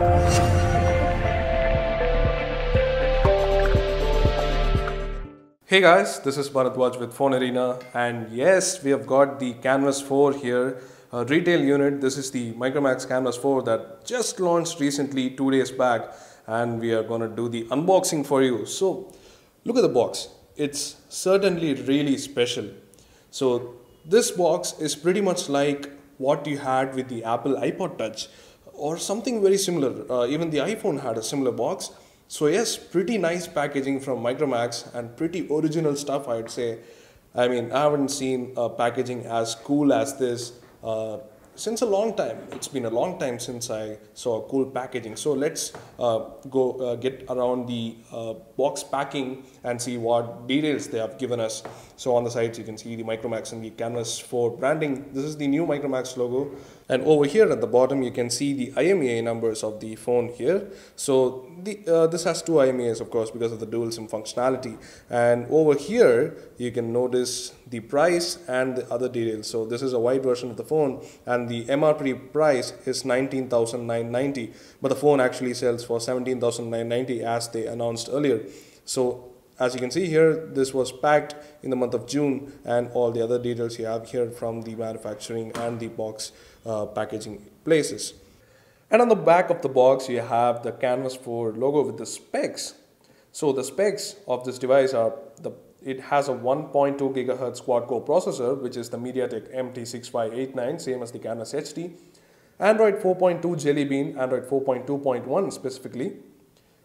Hey guys, this is Bharatwaj with FoneArena, and yes, we have got the Canvas 4 here, a retail unit. This is the Micromax Canvas 4 that just launched recently 2 days back, and we are gonna do the unboxing for you. So, look at the box. It's certainly really special. So, this box is pretty much like what you had with the Apple iPod Touch or something very similar. Even the iPhone had a similar box. So yes, pretty nice packaging from Micromax and pretty original stuff, I'd say. I mean, I haven't seen packaging as cool as this since a long time. It's been a long time since I saw cool packaging. So let's go get around the box packing and see what details they have given us. So on the sides you can see the Micromax and the Canvas 4 branding. This is the new Micromax logo. And over here at the bottom you can see the IMEI numbers of the phone here. So this has two IMEIs, of course, because of the dual SIM functionality. And over here you can notice the price and the other details. So this is a white version of the phone, and the MRP price is 19,990, but the phone actually sells for 17,990 as they announced earlier. So as you can see here, this was packed in the month of June, and all the other details you have here from the manufacturing and the box packaging places. And on the back of the box you have the Canvas 4 logo with the specs. So the specs of this device are it has a 1.2 GHz quad-core processor, which is the MediaTek MT6589, same as the Canvas HD. Android 4.2 Jelly Bean, Android 4.2.1 specifically.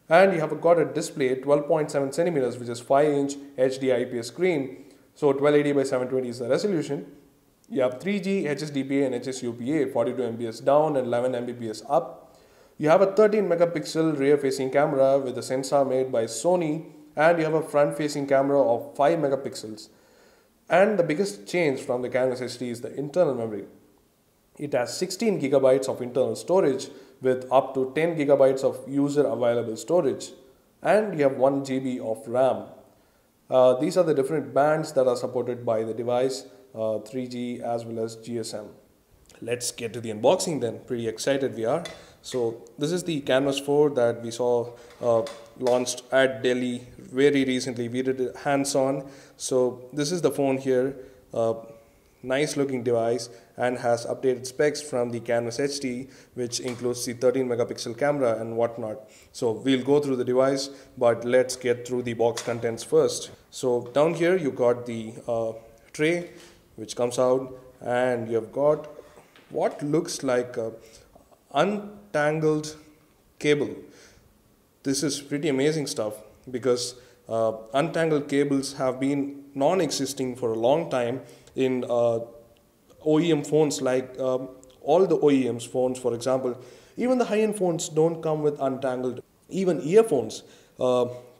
And you have got a display 12.7 centimeters, which is 5-inch HD IPS screen. So 1280 by 720 is the resolution. You have 3G, HSDPA and HSUPA, 42 Mbps down and 11 Mbps up. You have a 13 megapixel rear facing camera with a sensor made by Sony, and you have a front facing camera of 5 megapixels. And the biggest change from the Canvas HD is the internal memory. It has 16 gigabytes of internal storage with up to 10 gigabytes of user available storage, and you have 1 GB of RAM. These are the different bands that are supported by the device, 3G as well as GSM. Let's get to the unboxing then. Pretty excited we are. So this is the Canvas 4 that we saw launched at Delhi very recently. We did it hands-on. So this is the phone here. Nice looking device and has updated specs from the Canvas HD, which includes the 13 megapixel camera and whatnot. So we'll go through the device, but let's get through the box contents first. So down here you got the tray which comes out, and you have got what looks like a untangled cable. This is pretty amazing stuff because untangled cables have been non-existing for a long time in OEM phones, like all the OEMs phones, for example. Even the high-end phones don't come with untangled. Even earphones,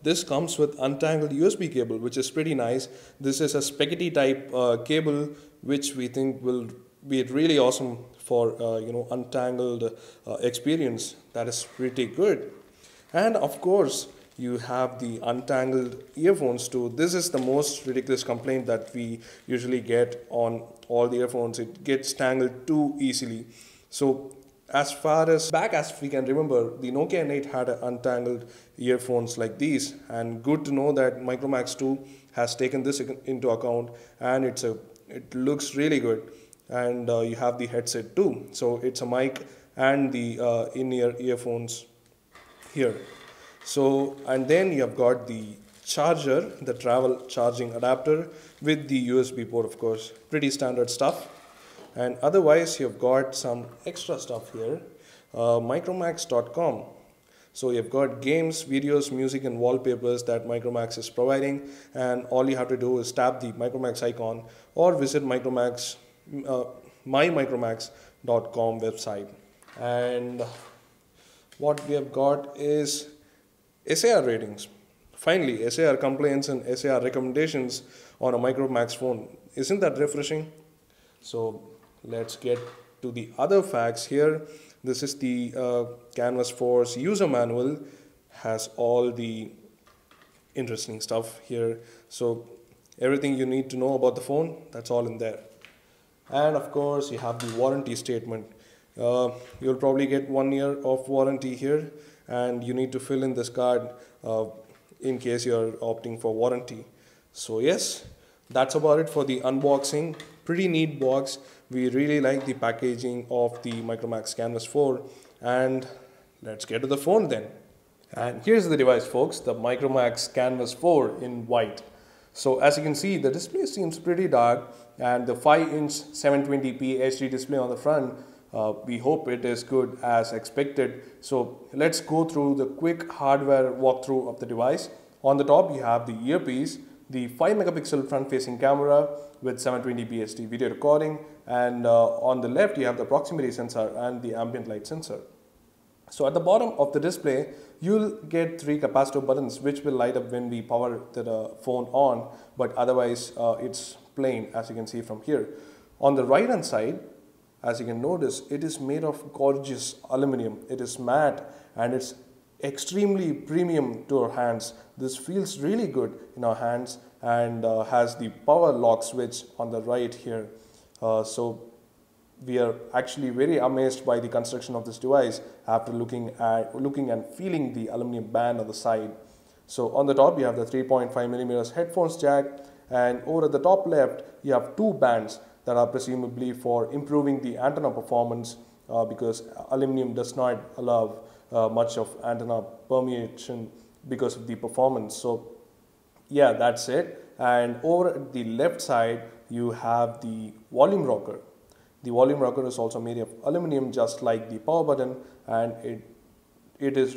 this comes with untangled USB cable, which is pretty nice. This is a spaghetti type cable, which we think will be really awesome for untangled experience. That is pretty good. And of course you have the untangled earphones too. This is the most ridiculous complaint that we usually get on all the earphones. It gets tangled too easily. So as far as back as we can remember, the Nokia N8 had untangled earphones like these, and good to know that Micromax 2 has taken this into account, and it looks really good. And you have the headset too, so it's a mic and the in-ear earphones here. So, and then you have got the charger, the travel charging adapter with the USB port, of course. Pretty standard stuff. And otherwise you have got some extra stuff here. Micromax.com. So you've got games, videos, music and wallpapers that Micromax is providing, and all you have to do is tap the Micromax icon or visit mymicromax.com website. And what we have got is SAR ratings. Finally, SAR complaints and SAR recommendations on a Micromax phone. Isn't that refreshing? So let's get to the other facts here. This is the Canvas 4's user manual. Has all the interesting stuff here. So everything you need to know about the phone, that's all in there. And of course you have the warranty statement. You'll probably get 1 year of warranty here, and you need to fill in this card uh, in case you're opting for warranty. So yes, that's about it for the unboxing. Pretty neat box. We really like the packaging of the Micromax Canvas 4, and let's get to the phone then. And here's the device, folks, the Micromax Canvas 4 in white. So as you can see, the display seems pretty dark, and the 5-inch 720p HD display on the front, we hope it is good as expected. So let's go through the quick hardware walkthrough of the device. On the top, you have the earpiece, the 5 megapixel front facing camera with 720p HD video recording, and on the left you have the proximity sensor and the ambient light sensor. So at the bottom of the display, you'll get 3 capacitor buttons which will light up when we power the phone on, but otherwise it's plain, as you can see from here. On the right hand side, as you can notice, it is made of gorgeous aluminum. It is matte and it's extremely premium to our hands. This feels really good in our hands, and has the power lock switch on the right here. So we are actually very amazed by the construction of this device after looking and feeling the aluminum band on the side. So on the top you have the 3.5mm headphones jack, and over at the top left you have 2 bands that are presumably for improving the antenna performance, because aluminum does not allow much of antenna permeation because of the performance. So yeah, that's it. And over at the left side you have the volume rocker. The volume rocker is also made of aluminum, just like the power button, and it feels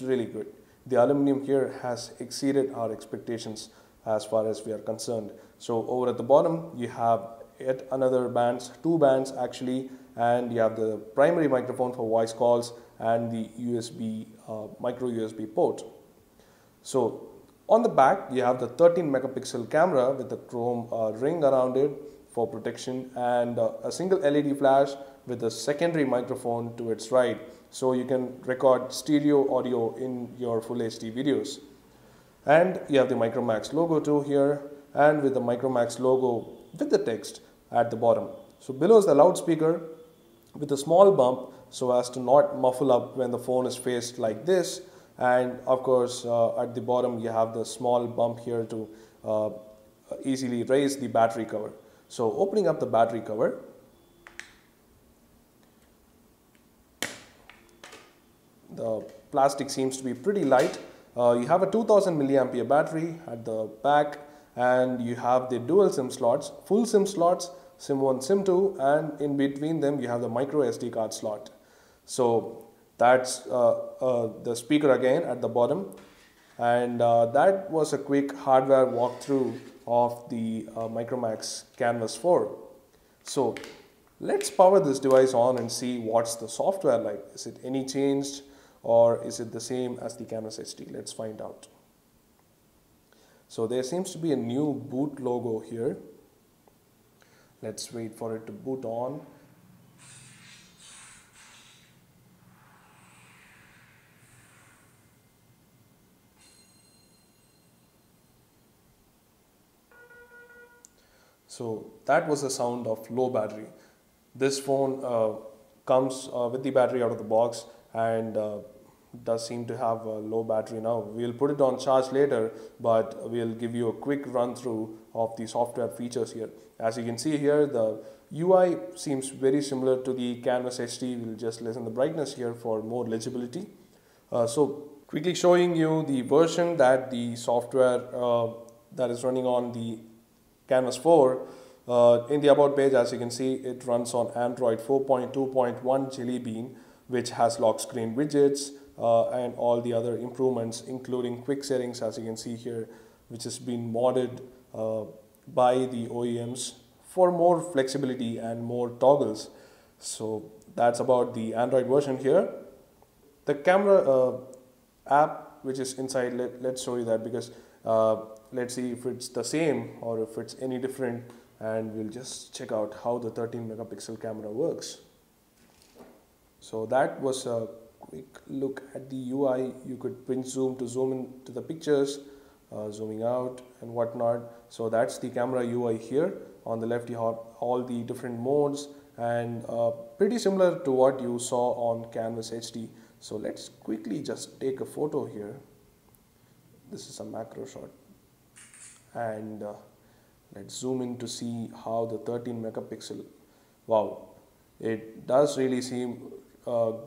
really good. The aluminum here has exceeded our expectations as far as we are concerned. So over at the bottom you have yet another bands, 2 bands actually, and you have the primary microphone for voice calls and the USB micro USB port. So on the back you have the 13 megapixel camera with the chrome ring around it for protection, and a single LED flash with a secondary microphone to its right, so you can record stereo audio in your full HD videos. And you have the Micromax logo too here, and with the Micromax logo with the text at the bottom. So below is the loudspeaker with a small bump so as to not muffle up when the phone is faced like this, and of course at the bottom you have the small bump here to easily raise the battery cover. So opening up the battery cover, the plastic seems to be pretty light. You have a 2000 milliampere battery at the back, and you have the dual SIM slots, full SIM slots, SIM 1, SIM 2, and in between them you have the micro SD card slot. So that's the speaker again at the bottom, and that was a quick hardware walkthrough of the Micromax Canvas 4. So let's power this device on and see what's the software like. Is it any changed, or is it the same as the Canvas HD? Let's find out. So there seems to be a new boot logo here. Let's wait for it to boot on. So that was the sound of low battery. This phone comes with the battery out of the box, and does seem to have a low battery now. We'll put it on charge later, but we'll give you a quick run through of the software features here. As you can see here, the UI seems very similar to the Canvas HD. We'll just lessen the brightness here for more legibility. So quickly showing you the version that the software that is running on the Canvas 4. In the about page, as you can see, it runs on Android 4.2.1 Jelly Bean, which has lock screen widgets and all the other improvements, including quick settings, as you can see here, which has been modded by the OEMs for more flexibility and more toggles. So that's about the Android version here. The camera app which is inside, let's show you that, because let's see if it's the same or if it's any different, and we'll just check out how the 13 megapixel camera works. So that was a quick look at the UI. You could pinch zoom to zoom into the pictures, zooming out and whatnot. So that's the camera UI here. On the left you have all the different modes, and pretty similar to what you saw on Canvas HD. So let's quickly just take a photo here. This is a macro shot, and let's zoom in to see how the 13 megapixel, wow, it does really seem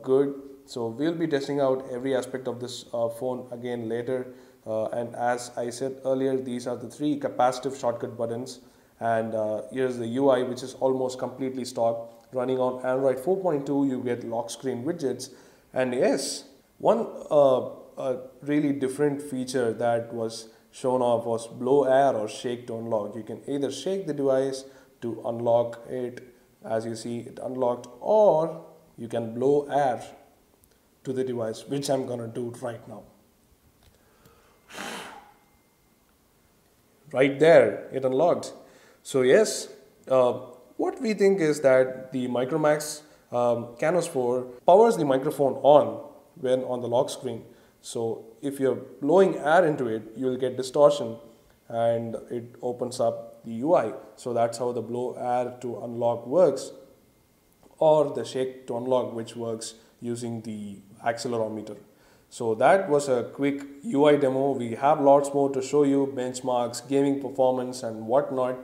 good. So we'll be testing out every aspect of this phone again later, and as I said earlier, these are the 3 capacitive shortcut buttons, and here's the UI, which is almost completely stock. Running on Android 4.2, you get lock screen widgets, and yes, one really different feature that was shown off was blow air or shake to unlock. You can either shake the device to unlock it, as you see it unlocked, or you can blow air to the device, which I'm gonna do right now. Right there, it unlocked. So yes, what we think is that the Micromax Canvas 4 powers the microphone on when on the lock screen. So if you're blowing air into it, you will get distortion, and it opens up the UI. So that's how the blow air to unlock works, or the shake to unlock, which works using the accelerometer. So that was a quick UI demo. We have lots more to show you, benchmarks, gaming performance, and whatnot.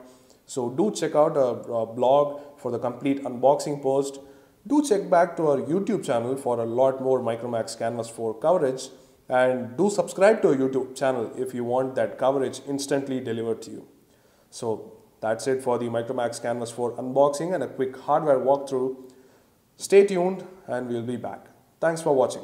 So do check out our blog for the complete unboxing post. Do check back to our YouTube channel for a lot more Micromax Canvas 4 coverage, and do subscribe to our YouTube channel if you want that coverage instantly delivered to you. So that's it for the Micromax Canvas 4 unboxing and a quick hardware walkthrough. Stay tuned and we'll be back. Thanks for watching.